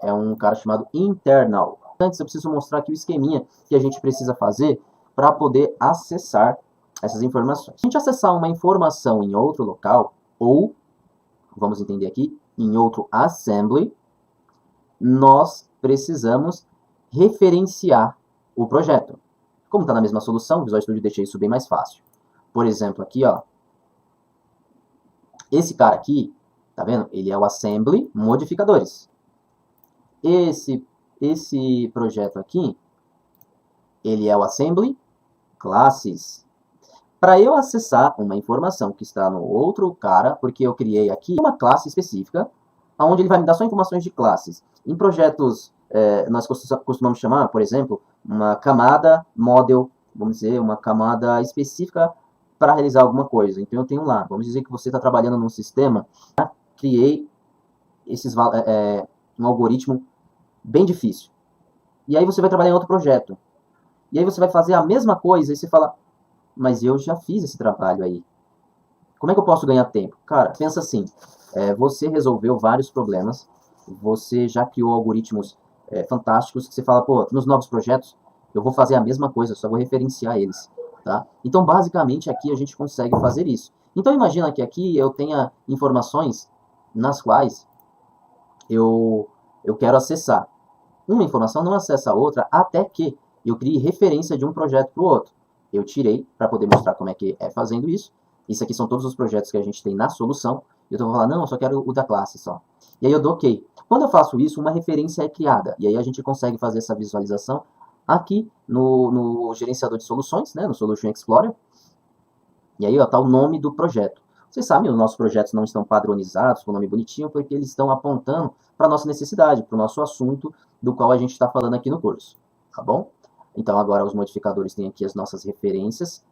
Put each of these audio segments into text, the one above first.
é um cara chamado internal. Antes eu preciso mostrar aqui o esqueminha que a gente precisa fazer para poder acessar essas informações. Se a gente acessar uma informação em outro local, ou, vamos entender aqui, em outro assembly, nós precisamos referenciar o projeto. Como está na mesma solução, o Visual Studio deixa isso bem mais fácil. Por exemplo, aqui, ó, esse cara aqui, tá vendo? Ele é o assembly modificadores. Esse projeto aqui, ele é o assembly classes. Para eu acessar uma informação que está no outro cara, porque eu criei aqui uma classe específica, onde ele vai me dar só informações de classes. Em projetos, nós costumamos chamar, por exemplo, uma camada model, vamos dizer, uma camada específica para realizar alguma coisa. Então eu tenho lá, vamos dizer que você está trabalhando num sistema, criei um algoritmo bem difícil. E aí você vai trabalhar em outro projeto. E aí você vai fazer a mesma coisa e você fala, mas eu já fiz esse trabalho aí. Como é que eu posso ganhar tempo? Cara, pensa assim, você resolveu vários problemas, você já criou algoritmos fantásticos, que você fala, pô, nos novos projetos eu vou fazer a mesma coisa, só vou referenciar eles. Tá? Então, basicamente, aqui a gente consegue fazer isso. Então, imagina que aqui eu tenha informações nas quais eu quero acessar. Uma informação não acessa a outra até que eu crie referência de um projeto para o outro. Eu tirei para poder mostrar como é que é fazendo isso. Isso aqui são todos os projetos que a gente tem na solução. Eu estou falando, não, eu só quero o da classe só. E aí eu dou OK. Quando eu faço isso, uma referência é criada. E aí a gente consegue fazer essa visualização aqui no gerenciador de soluções, né, no Solution Explorer. E aí está o nome do projeto. Vocês sabem, os nossos projetos não estão padronizados, com o nome bonitinho, porque eles estão apontando para a nossa necessidade, para o nosso assunto do qual a gente está falando aqui no curso. Tá bom? Então agora os modificadores têm aqui as nossas referências.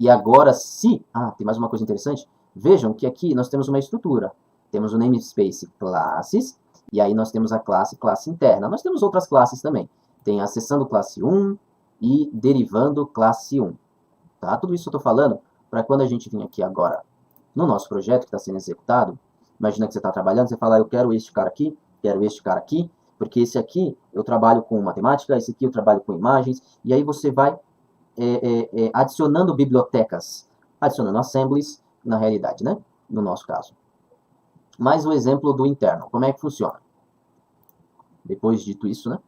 E agora se... tem mais uma coisa interessante. Vejam que aqui nós temos uma estrutura. Temos o namespace classes, e aí nós temos a classe interna. Nós temos outras classes também. Tem acessando classe 1 e derivando classe 1. Tá? Tudo isso eu estou falando para quando a gente vir aqui agora no nosso projeto que está sendo executado. Imagina que você está trabalhando, você fala, eu quero este cara aqui, porque esse aqui eu trabalho com matemática, esse aqui eu trabalho com imagens, e aí você vai adicionando bibliotecas, adicionando assemblies na realidade, né? No nosso caso. Mais o exemplo do interno, como é que funciona? Depois dito isso, né?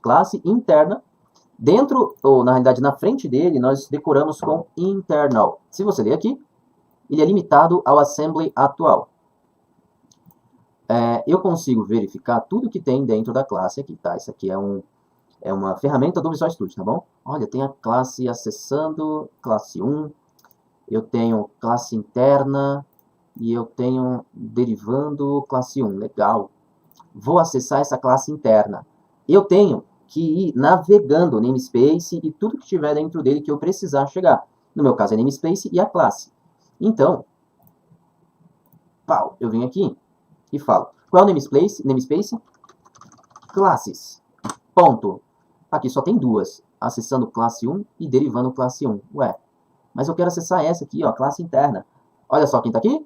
Classe interna, dentro, ou na realidade na frente dele, nós decoramos com internal. Se você ler aqui, ele é limitado ao assembly atual. Eu consigo verificar tudo que tem dentro da classe aqui, tá? Isso aqui é uma ferramenta do Visual Studio, tá bom? Olha, tem a classe acessando, classe 1, eu tenho classe interna e eu tenho derivando classe 1, legal. Vou acessar essa classe interna. Eu tenho que ir navegando o namespace e tudo que tiver dentro dele que eu precisar chegar. No meu caso é namespace e a classe. Então, eu venho aqui e falo, qual é o namespace? Classes. Ponto. Aqui só tem duas, acessando classe 1 e derivando classe 1. Ué, mas eu quero acessar essa aqui, ó, classe interna. Olha só quem está aqui?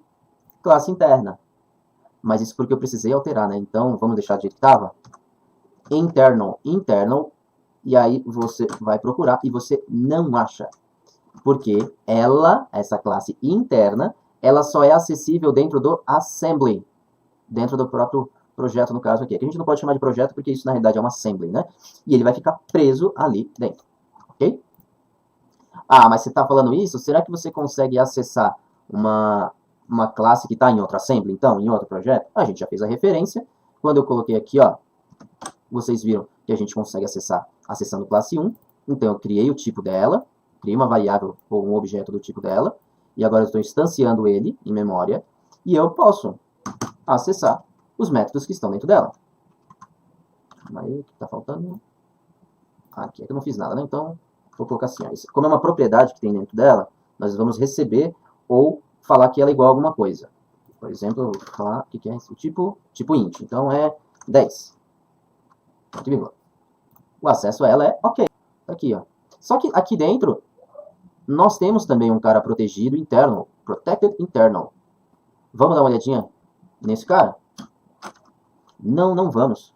Classe interna. Mas isso porque eu precisei alterar, né? Então, vamos deixar do jeito que estava. Internal, e aí você vai procurar e você não acha. Porque essa classe interna, ela só é acessível dentro do assembly, dentro do próprio projeto, no caso aqui. Aqui a gente não pode chamar de projeto porque isso na realidade é uma assembly, né? E ele vai ficar preso ali dentro, ok? Mas você está falando isso? Será que você consegue acessar uma classe que está em outro assembly, então, em outro projeto? A gente já fez a referência. Quando eu coloquei aqui, ó, vocês viram que a gente consegue acessar acessando classe 1. Então eu criei o tipo dela, criei uma variável ou um objeto do tipo dela, e agora eu estou instanciando ele em memória, e eu posso acessar os métodos que estão dentro dela. Aí, o que está faltando? Aqui é que eu não fiz nada, né? Então, vou colocar assim, ó, como é uma propriedade que tem dentro dela, nós vamos receber ou falar que ela é igual a alguma coisa. Por exemplo, eu vou falar o que é esse tipo int. Então é 10. O acesso a ela é ok. Tá aqui, ó. Só que aqui dentro, nós temos também um cara protegido interno, protected internal. Vamos dar uma olhadinha nesse cara? Não vamos.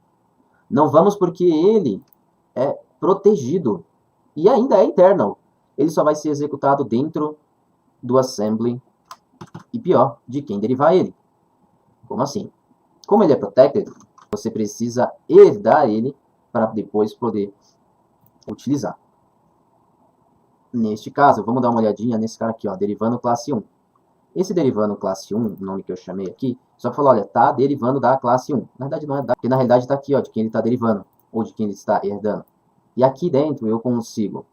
Não vamos porque ele é protegido e ainda é internal. Ele só vai ser executado dentro do assembly e pior, de quem derivar ele. Como assim? Como ele é protected, você precisa herdar ele para depois poder utilizar. Neste caso, vamos dar uma olhadinha nesse cara aqui, ó, derivando classe 1. Esse derivando classe 1, o nome que eu chamei aqui, só para falar, olha, tá derivando da classe 1. Na verdade não é da, porque na realidade está aqui, ó, de quem ele está derivando, ou de quem ele está herdando. E aqui dentro eu consigo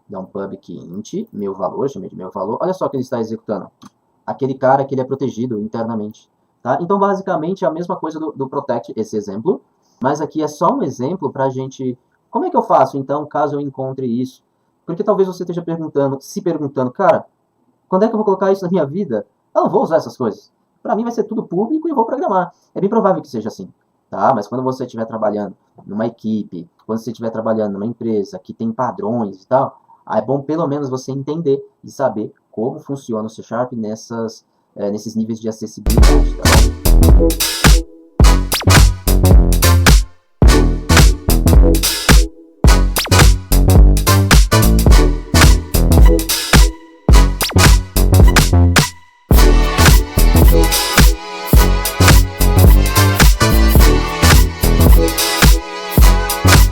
dar um public int, meu valor, chamei de meu valor. Olha só o que ele está executando. Aquele cara que ele é protegido internamente. Tá? Então, basicamente, é a mesma coisa do protect, esse exemplo. Mas aqui é só um exemplo para a gente... Como é que eu faço, então, caso eu encontre isso? Porque talvez você esteja se perguntando, cara, quando é que eu vou colocar isso na minha vida? Eu não vou usar essas coisas. Para mim vai ser tudo público e eu vou programar. É bem provável que seja assim. Tá? Mas quando você estiver trabalhando numa equipe, quando você estiver trabalhando numa empresa que tem padrões e tal, é bom pelo menos você entender e saber como funciona o C# nesses níveis de acessibilidade. Tá?